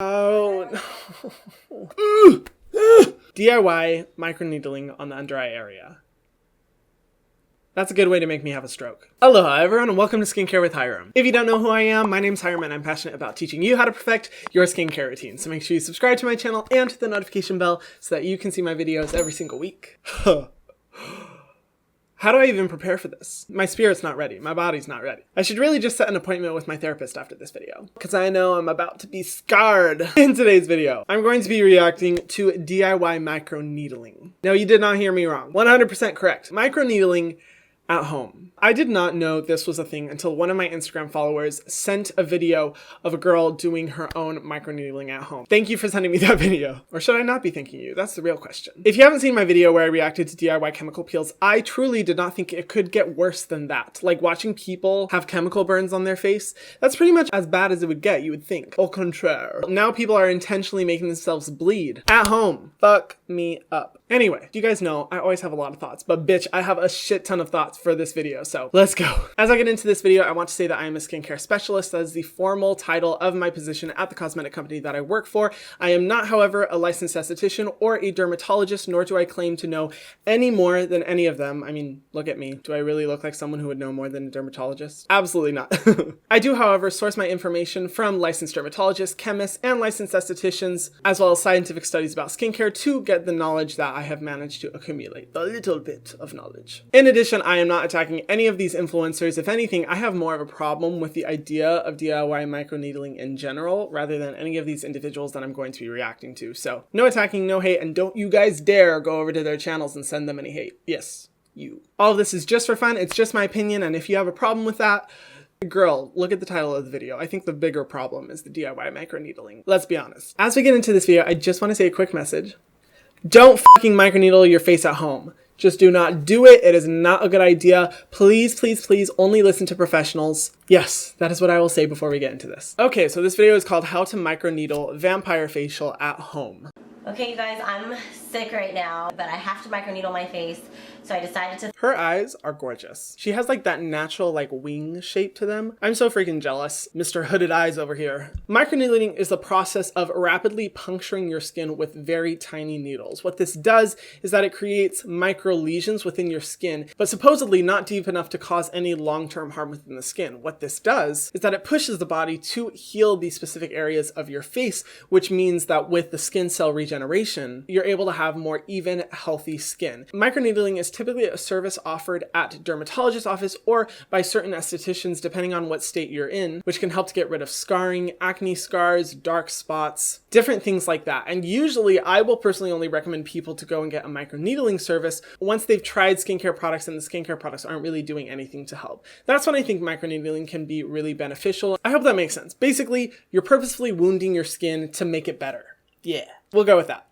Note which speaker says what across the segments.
Speaker 1: Oh no. DIY microneedling on the under eye area. That's a good way to make me have a stroke. Aloha everyone and welcome to Skincare with Hyram. If you don't know who I am, my name's Hyram and I'm passionate about teaching you how to perfect your skincare routine. So make sure you subscribe to my channel and hit the notification bell so that you can see my videos every single week. How do I even prepare for this? My spirit's not ready. My body's not ready. I should really just set an appointment with my therapist after this video, because I know I'm about to be scarred. In today's video, I'm going to be reacting to DIY microneedling. Now, you did not hear me wrong. 100% correct. Microneedling at home. I did not know this was a thing until one of my Instagram followers sent a video of a girl doing her own microneedling at home. Thank you for sending me that video. Or should I not be thanking you? That's the real question. If you haven't seen my video where I reacted to DIY chemical peels, I truly did not think it could get worse than that. Like watching people have chemical burns on their face, that's pretty much as bad as it would get, you would think. Au contraire. Now people are intentionally making themselves bleed at home. Fuck me up. Anyway, you guys know I always have a lot of thoughts, but bitch, I have a shit ton of thoughts for this video, so let's go. As I get into this video, I want to say that I am a skincare specialist. That is the formal title of my position at the cosmetic company that I work for. I am not, however, a licensed esthetician or a dermatologist, nor do I claim to know any more than any of them. I mean, look at me. Do I really look like someone who would know more than a dermatologist? Absolutely not. I do, however, source my information from licensed dermatologists, chemists, and licensed estheticians, as well as scientific studies about skincare to get the knowledge that I have managed to accumulate. A little bit of knowledge. In addition, I am not attacking any of these influencers. If anything, I have more of a problem with the idea of DIY microneedling in general, rather than any of these individuals that I'm going to be reacting to. So, no attacking, no hate, and don't you guys dare go over to their channels and send them any hate. Yes, you. All of this is just for fun. It's just my opinion, and if you have a problem with that, girl, look at the title of the video. I think the bigger problem is the DIY microneedling. Let's be honest. As we get into this video, I just want to say a quick message. Don't fucking microneedle your face at home. Just do not do it. It is not a good idea. Please, please, please only listen to professionals. Yes, that is what I will say before we get into this. Okay, so this video is called How to Microneedle Vampire Facial at Home.
Speaker 2: Okay, you guys, I'm sick right now, but I have to microneedle my face, so I decided to...
Speaker 1: Her eyes are gorgeous. She has like that natural like wing shape to them. I'm so freaking jealous. Mr. Hooded Eyes over here. Microneedling is the process of rapidly puncturing your skin with very tiny needles. What this does is that it creates micro lesions within your skin, but supposedly not deep enough to cause any long-term harm within the skin. What this does is that it pushes the body to heal the specific areas of your face, which means that with the skin cell regeneration, you're able to have more even, healthy skin. Microneedling is typically a service offered at dermatologist's office or by certain estheticians, depending on what state you're in, which can help to get rid of scarring, acne scars, dark spots, different things like that. And usually I will personally only recommend people to go and get a microneedling service once they've tried skincare products and the skincare products aren't really doing anything to help. That's when I think microneedling can be really beneficial. I hope that makes sense. Basically, you're purposefully wounding your skin to make it better. Yeah. We'll go with that.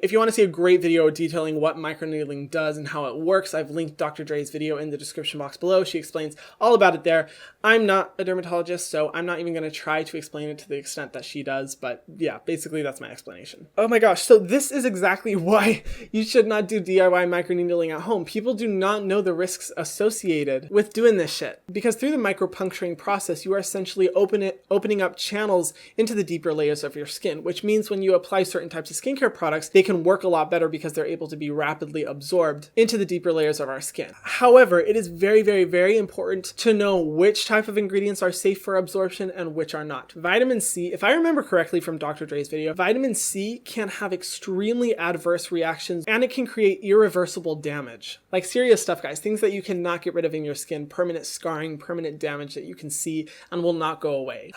Speaker 1: If you want to see a great video detailing what microneedling does and how it works, I've linked Dr. Dre's video in the description box below. She explains all about it there. I'm not a dermatologist, so I'm not even going to try to explain it to the extent that she does, but yeah, basically that's my explanation. Oh my gosh, so this is exactly why you should not do DIY microneedling at home. People do not know the risks associated with doing this shit, because through the micropuncturing process, you are essentially opening up channels into the deeper layers of your skin, which means when you apply certain types of skincare products, they can work a lot better because they're able to be rapidly absorbed into the deeper layers of our skin. However, it is very, very, very important to know which type of ingredients are safe for absorption and which are not. Vitamin C, if I remember correctly from Dr. Dre's video, vitamin C can have extremely adverse reactions and it can create irreversible damage. Like serious stuff, guys, things that you cannot get rid of in your skin, permanent scarring, permanent damage that you can see and will not go away.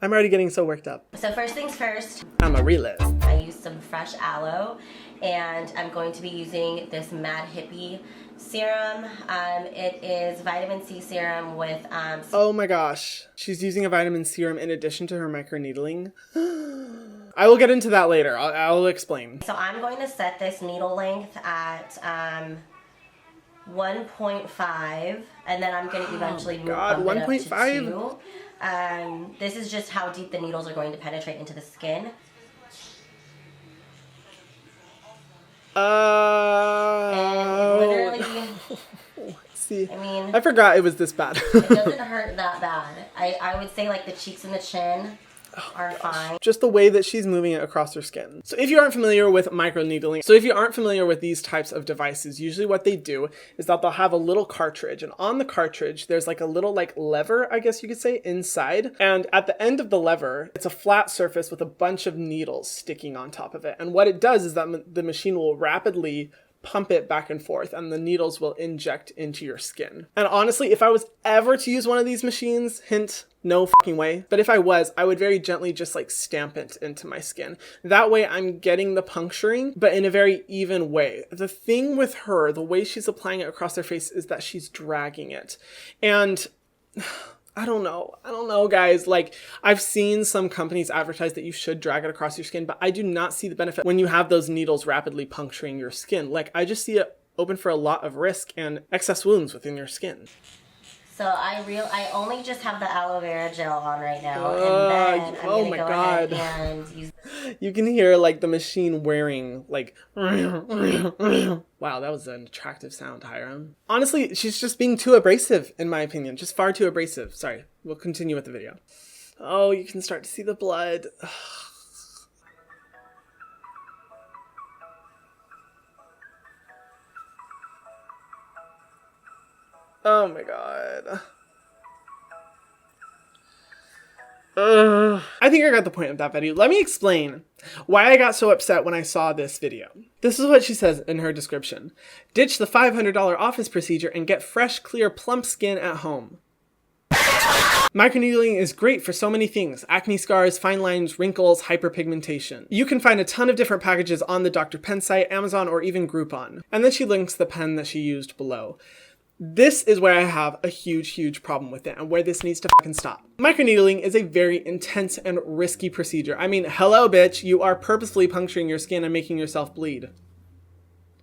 Speaker 1: I'm already getting so worked up.
Speaker 2: So first things first,
Speaker 1: I'm a realist.
Speaker 2: I used some fresh aloe and I'm going to be using this Mad Hippie serum. It is vitamin C serum with...
Speaker 1: Oh my gosh, she's using a vitamin serum in addition to her microneedling. I will get into that later. I'll explain.
Speaker 2: So I'm going to set this needle length at 1.5 and then I'm going to eventually move up to 2. This is just how deep the needles are going to penetrate into the skin. And literally,
Speaker 1: see,
Speaker 2: I mean,
Speaker 1: I forgot it was this bad.
Speaker 2: it doesn't hurt that bad. I would say like the cheeks and the chin are fine.
Speaker 1: Just the way that she's moving it across her skin. So if you aren't familiar with microneedling, these types of devices, usually what they do is that they'll have a little cartridge, and on the cartridge, there's like a little like lever, I guess you could say, inside. And at the end of the lever, it's a flat surface with a bunch of needles sticking on top of it. And what it does is that the machine will rapidly pump it back and forth, and the needles will inject into your skin. And honestly, if I was ever to use one of these machines, hint, no fucking way, but if I was, I would very gently just like stamp it into my skin. That way I'm getting the puncturing, but in a very even way. The thing with her, the way she's applying it across her face, is that she's dragging it. And I don't know, guys. Like, I've seen some companies advertise that you should drag it across your skin, but I do not see the benefit when you have those needles rapidly puncturing your skin. Like, I just see it open for a lot of risk and excess wounds within your skin.
Speaker 2: So I only just have the aloe vera gel on right now, and then I'm gonna go ahead and use.
Speaker 1: You can hear like the machine wearing like. Wow, that was an attractive sound, Hyram. Honestly, she's just being too abrasive, in my opinion. Just far too abrasive. Sorry, we'll continue with the video. Oh, you can start to see the blood. Oh my god. I think I got the point of that video. Let me explain why I got so upset when I saw this video. This is what she says in her description. Ditch the $500 office procedure and get fresh, clear, plump skin at home. Microneedling is great for so many things: acne scars, fine lines, wrinkles, hyperpigmentation. You can find a ton of different packages on the Dr. Pen site, Amazon, or even Groupon. And then she links the pen that she used below. This is where I have a huge problem with it, and where this needs to fucking stop. Microneedling is a very intense and risky procedure. I mean, hello bitch, you are purposefully puncturing your skin and making yourself bleed.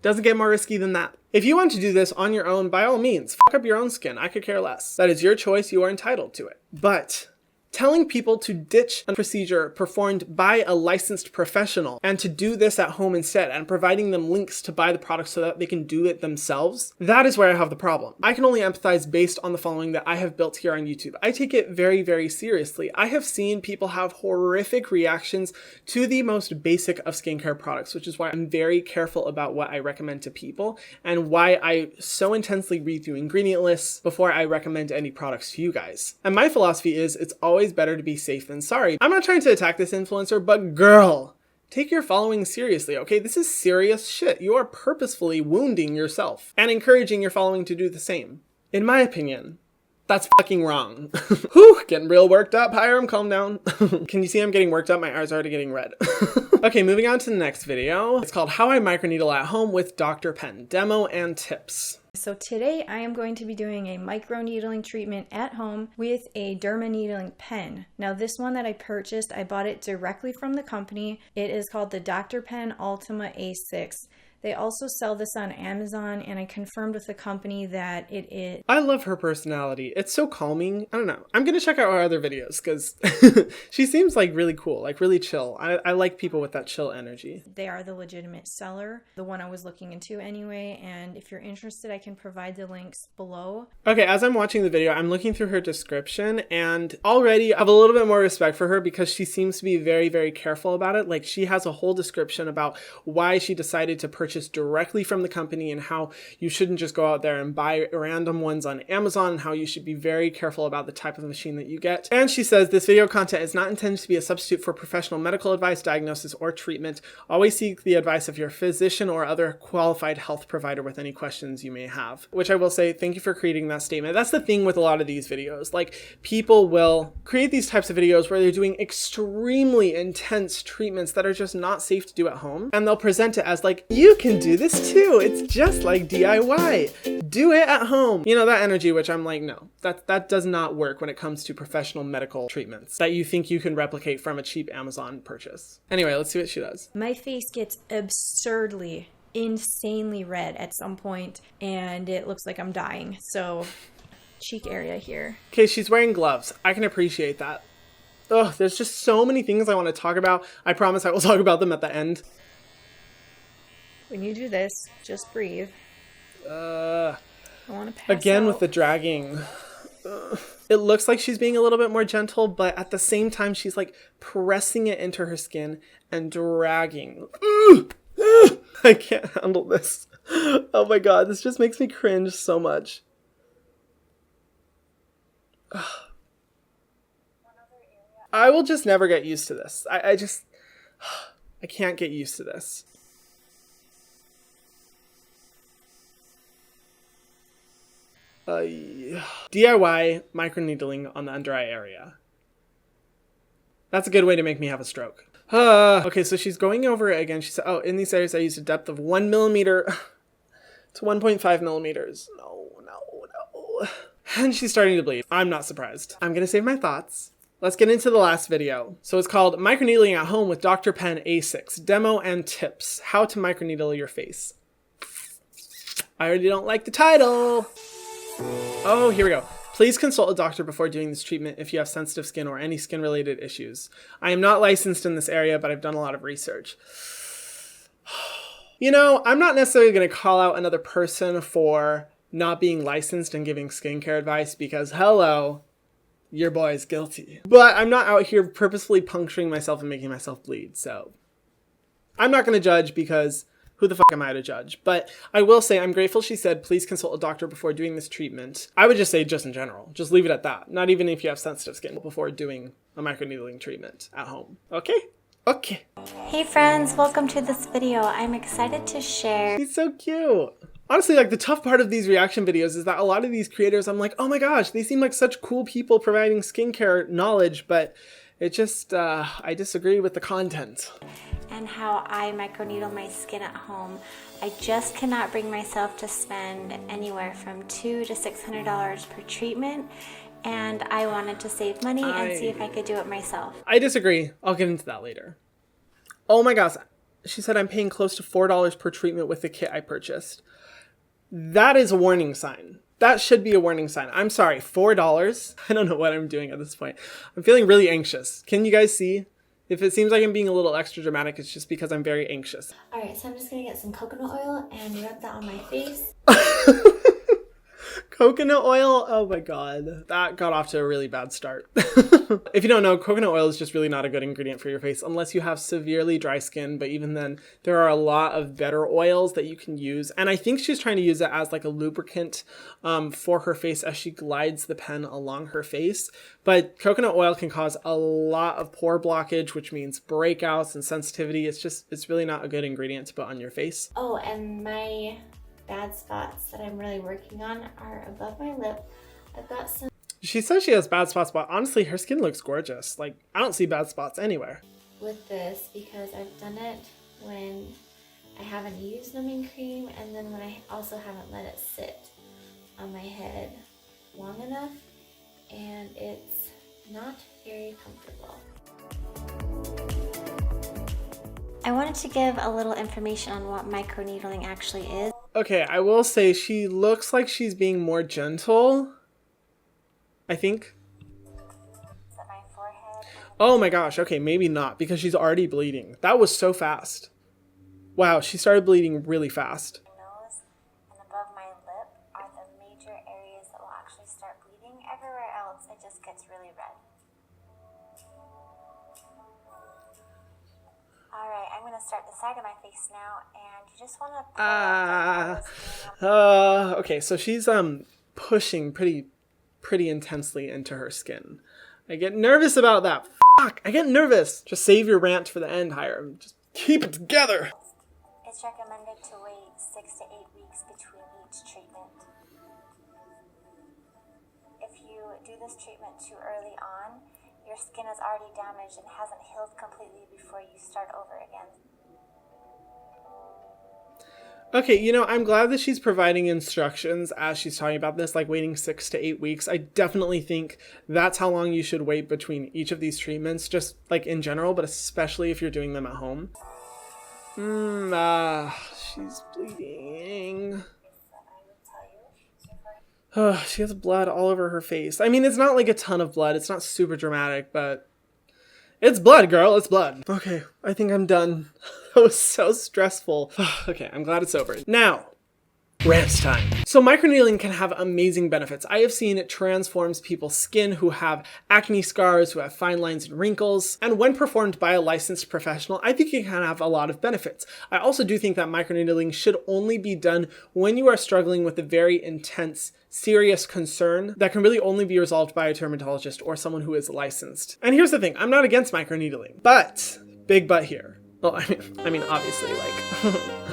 Speaker 1: Doesn't get more risky than that. If you want to do this on your own, by all means, fuck up your own skin. I could care less. That is your choice. You are entitled to it. But telling people to ditch a procedure performed by a licensed professional and to do this at home instead, and providing them links to buy the product so that they can do it themselves, that is where I have the problem. I can only empathize based on the following that I have built here on YouTube. I take it very seriously. I have seen people have horrific reactions to the most basic of skincare products, which is why I'm very careful about what I recommend to people, and why I so intensely read through ingredient lists before I recommend any products to you guys. And my philosophy is, it's always better to be safe than sorry. I'm not trying to attack this influencer, but girl, take your following seriously, okay? This is serious shit. You are purposefully wounding yourself and encouraging your following to do the same. In my opinion, that's fucking wrong. Whew, getting real worked up. Hyram, calm down. Can you see I'm getting worked up? My eyes are already getting red. Okay, moving on to the next video. It's called How I Microneedle at Home with Dr. Pen, Demo and Tips.
Speaker 3: So today I am going to be doing a microneedling treatment at home with a dermaneedling pen. Now this one that I purchased, I bought it directly from the company. It is called the Dr. Pen Ultima A6. They also sell this on Amazon, and I confirmed with the company that it is.
Speaker 1: I love her personality. It's so calming. I don't know. I'm going to check out her other videos because she seems like really cool, like really chill. I like people with that chill energy.
Speaker 3: They are the legitimate seller, the one I was looking into anyway, and if you're interested, I can provide the links below.
Speaker 1: Okay, as I'm watching the video, I'm looking through her description, and already I have a little bit more respect for her because she seems to be very careful about it. Like, she has a whole description about why she decided to purchase directly from the company, and how you shouldn't just go out there and buy random ones on Amazon, and how you should be very careful about the type of machine that you get. And she says this video content is not intended to be a substitute for professional medical advice, diagnosis, or treatment. Always seek the advice of your physician or other qualified health provider with any questions you may have. Which I will say, thank you for creating that statement. That's the thing with a lot of these videos. Like, people will create these types of videos where they're doing extremely intense treatments that are just not safe to do at home, and they'll present it as like, you can do this too. It's just like DIY. Do it at home. You know, that energy, which I'm like, no, that does not work when it comes to professional medical treatments that you think you can replicate from a cheap Amazon purchase. Anyway, let's see what she does.
Speaker 3: My face gets absurdly, insanely red at some point, and it looks like I'm dying. So, cheek area here.
Speaker 1: Okay, she's wearing gloves. I can appreciate that. Ugh, there's just so many things I want to talk about. I promise I will talk about them at the end.
Speaker 3: When you do this, just breathe. I want to pass
Speaker 1: again
Speaker 3: out.
Speaker 1: with the dragging. It looks like she's being a little bit more gentle, but at the same time, she's like pressing it into her skin and dragging. I can't handle this. Oh my God, this just makes me cringe so much. I will just never get used to this. I can't get used to this. DIY microneedling on the under eye area. That's a good way to make me have a stroke. Okay, so she's going over it again. She said, oh, in these areas I used a depth of 1 millimeter to 1.5 millimeters. No. And she's starting to bleed. I'm not surprised. I'm gonna save my thoughts. Let's get into the last video. So it's called Microneedling at Home with Dr. Pen A6, Demo and Tips, How to Microneedle Your Face. I already don't like the title. Oh, here we go. Please consult a doctor before doing this treatment if you have sensitive skin or any skin-related issues. I am not licensed in this area, but I've done a lot of research. You know, I'm not necessarily going to call out another person for not being licensed and giving skincare advice because, hello, your boy is guilty. But I'm not out here purposefully puncturing myself and making myself bleed, so I'm not going to judge because who the fuck am I to judge? But I will say I'm grateful she said, please consult a doctor before doing this treatment. I would just say just in general. Just leave it at that. Not even if you have sensitive skin before doing a microneedling treatment at home. Okay? Okay.
Speaker 4: Hey friends, welcome to this video. I'm excited to share.
Speaker 1: He's so cute. Honestly, like the tough part of these reaction videos is that a lot of these creators, I'm like, oh my gosh, they seem like such cool people providing skincare knowledge, but it just, I disagree with the content.
Speaker 4: And how I microneedle my skin at home. I just cannot bring myself to spend anywhere from $200 to $600 per treatment, and I wanted to save money and see if I could do it myself.
Speaker 1: I disagree. I'll get into that later. Oh my gosh. She said I'm paying close to $4 per treatment with the kit I purchased. That is a warning sign. That should be a warning sign. I'm sorry, $4? I don't know what I'm doing at this point. I'm feeling really anxious. Can you guys see? If it seems like I'm being a little extra dramatic, it's just because I'm very anxious.
Speaker 4: All right, so I'm just gonna get some coconut oil and rub that on my face.
Speaker 1: Coconut oil? Oh my God. That got off to a really bad start. If you don't know, coconut oil is just really not a good ingredient for your face unless you have severely dry skin. But even then, there are a lot of better oils that you can use. And I think she's trying to use it as like a lubricant for her face as she glides the pen along her face. But coconut oil can cause a lot of pore blockage, which means breakouts and sensitivity. It's really not a good ingredient to put on your face.
Speaker 4: Oh, and my bad spots that I'm really working on are above my lip. I've got some.
Speaker 1: She says she has bad spots, but honestly, her skin looks gorgeous. Like, I don't see bad spots anywhere.
Speaker 4: With this, because I've done it when I haven't used numbing cream, and then when I also haven't let it sit on my head long enough, and it's not very comfortable. I wanted to give a little information on what microneedling actually is.
Speaker 1: Okay, I will say she looks like she's being more gentle, I think.
Speaker 4: My forehead.
Speaker 1: Oh my gosh, okay, maybe not, because she's already bleeding. That was so fast. Wow, she started bleeding really fast.
Speaker 4: My nose and above my lip are the major areas that will actually start bleeding. Everywhere else, it just gets really red. Alright, I'm going to start the side of my face now, and you just want to...
Speaker 1: Okay, so she's pushing pretty intensely into her skin. I get nervous about that. Fuck, I get nervous. Just save your rant for the end, Hyram. Just keep it together.
Speaker 4: It's recommended to wait 6 to 8 weeks between each treatment. If you do this treatment too early on, your skin is already damaged and hasn't healed completely before you start over again.
Speaker 1: Okay, you know, I'm glad that she's providing instructions as she's talking about this, like waiting 6 to 8 weeks. I definitely think that's how long you should wait between each of these treatments, just like in general, but especially if you're doing them at home. She's bleeding. She has blood all over her face. I mean, it's not like a ton of blood. It's not super dramatic, but it's blood, girl. It's blood. Okay, I think I'm done. That was so stressful. Okay, I'm glad it's over. Now, Rant time. So microneedling can have amazing benefits. I have seen it transforms people's skin who have acne scars, who have fine lines and wrinkles, and when performed by a licensed professional, I think it can have a lot of benefits. I also do think that microneedling should only be done when you are struggling with a very intense, serious concern that can really only be resolved by a dermatologist or someone who is licensed. And here's the thing, I'm not against microneedling, but, big but here. Well, I mean, obviously,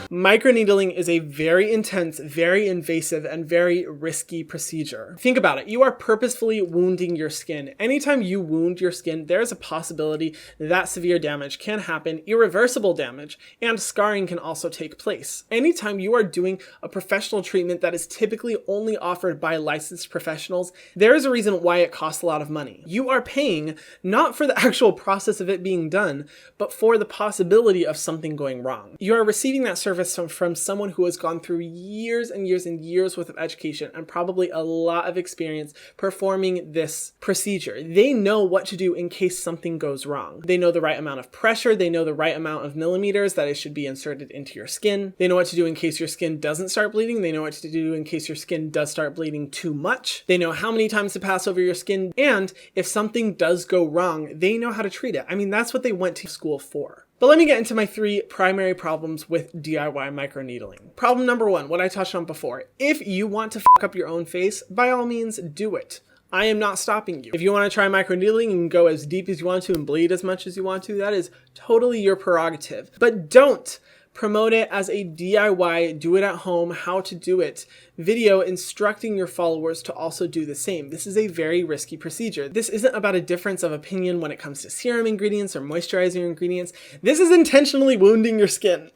Speaker 1: microneedling is a very intense, very invasive, and very risky procedure. Think about it. You are purposefully wounding your skin. Anytime you wound your skin, there is a possibility that severe damage can happen, irreversible damage, and scarring can also take place. Anytime you are doing a professional treatment that is typically only offered by licensed professionals, there is a reason why it costs a lot of money. You are paying not for the actual process of it being done, but for the possibility of something going wrong. You are receiving that service from someone who has gone through years and years and years worth of education and probably a lot of experience performing this procedure. They know what to do in case something goes wrong. They know the right amount of pressure. They know the right amount of millimeters that it should be inserted into your skin. They know what to do in case your skin doesn't start bleeding. They know what to do in case your skin does start bleeding too much. They know how many times to pass over your skin. And if something does go wrong, they know how to treat it. I mean, that's what they went to school for. But let me get into my 3 primary problems with DIY microneedling. Problem number 1, what I touched on before. If you want to fuck up your own face, by all means do it. I am not stopping you. If you want to try microneedling and go as deep as you want to and bleed as much as you want to, that is totally your prerogative. But don't promote it as a DIY, do it at home, how to do it video instructing your followers to also do the same. This is a very risky procedure. This isn't about a difference of opinion when it comes to serum ingredients or moisturizer ingredients. This is intentionally wounding your skin.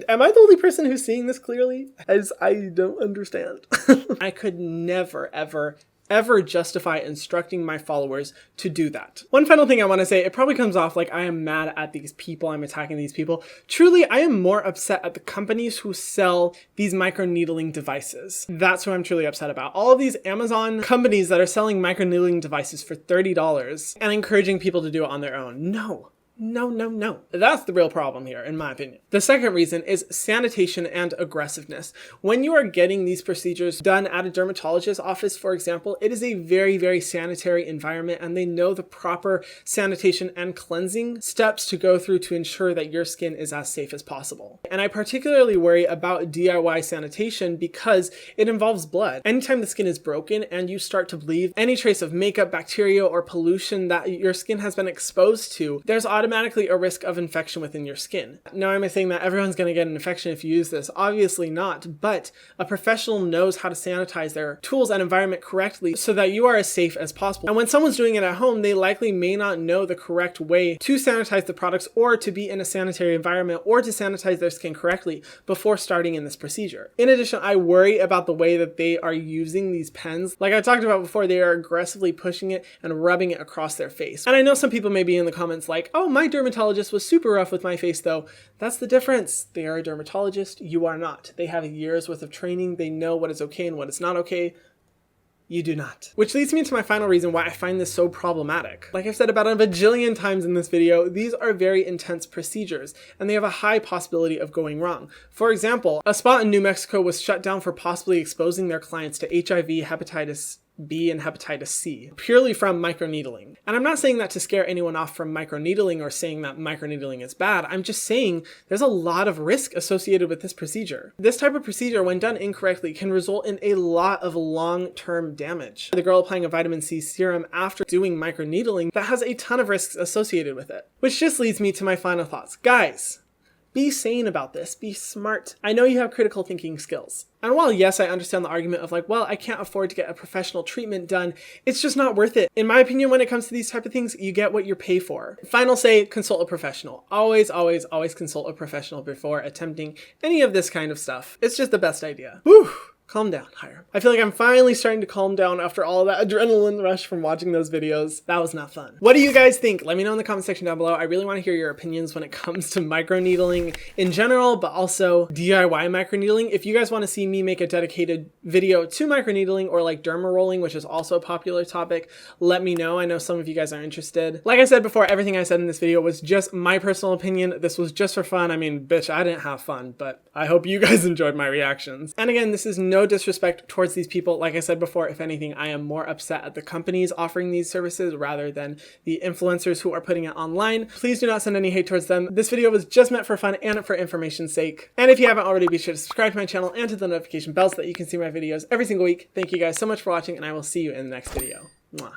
Speaker 1: Am I the only person who's seeing this clearly? As I don't understand. I could never, ever justify instructing my followers to do that. One final thing I want to say, it probably comes off like I am mad at these people, I'm attacking these people. Truly, I am more upset at the companies who sell these microneedling devices. That's who I'm truly upset about. All of these Amazon companies that are selling microneedling devices for $30 and encouraging people to do it on their own. No. That's the real problem here, in my opinion. The second reason is sanitation and aggressiveness. When you are getting these procedures done at a dermatologist's office, for example, it is a very, very sanitary environment, and they know the proper sanitation and cleansing steps to go through to ensure that your skin is as safe as possible. And I particularly worry about DIY sanitation because it involves blood. Anytime the skin is broken and you start to bleed, any trace of makeup, bacteria, or pollution that your skin has been exposed to, there's automatically a risk of infection within your skin. Now, am I saying that everyone's going to get an infection if you use this? Obviously not, but a professional knows how to sanitize their tools and environment correctly so that you are as safe as possible. And when someone's doing it at home, they likely may not know the correct way to sanitize the products or to be in a sanitary environment or to sanitize their skin correctly before starting in this procedure. In addition, I worry about the way that they are using these pens. Like I talked about before, they are aggressively pushing it and rubbing it across their face. And I know some people may be in the comments like, oh, my dermatologist was super rough with my face though. That's the difference. They are a dermatologist. You are not. They have years worth of training. They know what is okay and what is not okay. You do not. Which leads me to my final reason why I find this so problematic. Like I've said about a bajillion times in this video, these are very intense procedures and they have a high possibility of going wrong. For example, a spa in New Mexico was shut down for possibly exposing their clients to HIV, hepatitis B, and hepatitis C, purely from microneedling. And I'm not saying that to scare anyone off from microneedling or saying that microneedling is bad. I'm just saying there's a lot of risk associated with this procedure. This type of procedure, when done incorrectly, can result in a lot of long-term damage. The girl applying a vitamin C serum after doing microneedling, that has a ton of risks associated with it. Which just leads me to my final thoughts. Guys, be sane about this. Be smart. I know you have critical thinking skills. And while yes, I understand the argument of like, well, I can't afford to get a professional treatment done, it's just not worth it. In my opinion, when it comes to these type of things, you get what you pay for. Final say, consult a professional. Always consult a professional before attempting any of this kind of stuff. It's just the best idea. Whew. Calm down, Hyram. I feel like I'm finally starting to calm down after all that adrenaline rush from watching those videos. That was not fun. What do you guys think? Let me know in the comment section down below. I really want to hear your opinions when it comes to microneedling in general, but also DIY microneedling. If you guys want to see me make a dedicated video to microneedling or like derma rolling, which is also a popular topic, let me know. I know some of you guys are interested. Like I said before, everything I said in this video was just my personal opinion. This was just for fun. I mean, bitch, I didn't have fun, but I hope you guys enjoyed my reactions. And again, this is no disrespect towards these people. Like I said before, if anything, I am more upset at the companies offering these services rather than the influencers who are putting it online. Please do not send any hate towards them. This video was just meant for fun and for information's sake. And if you haven't already, be sure to subscribe to my channel and to the notification bell so that you can see my videos every single week. Thank you guys so much for watching, and I will see you in the next video. Mwah.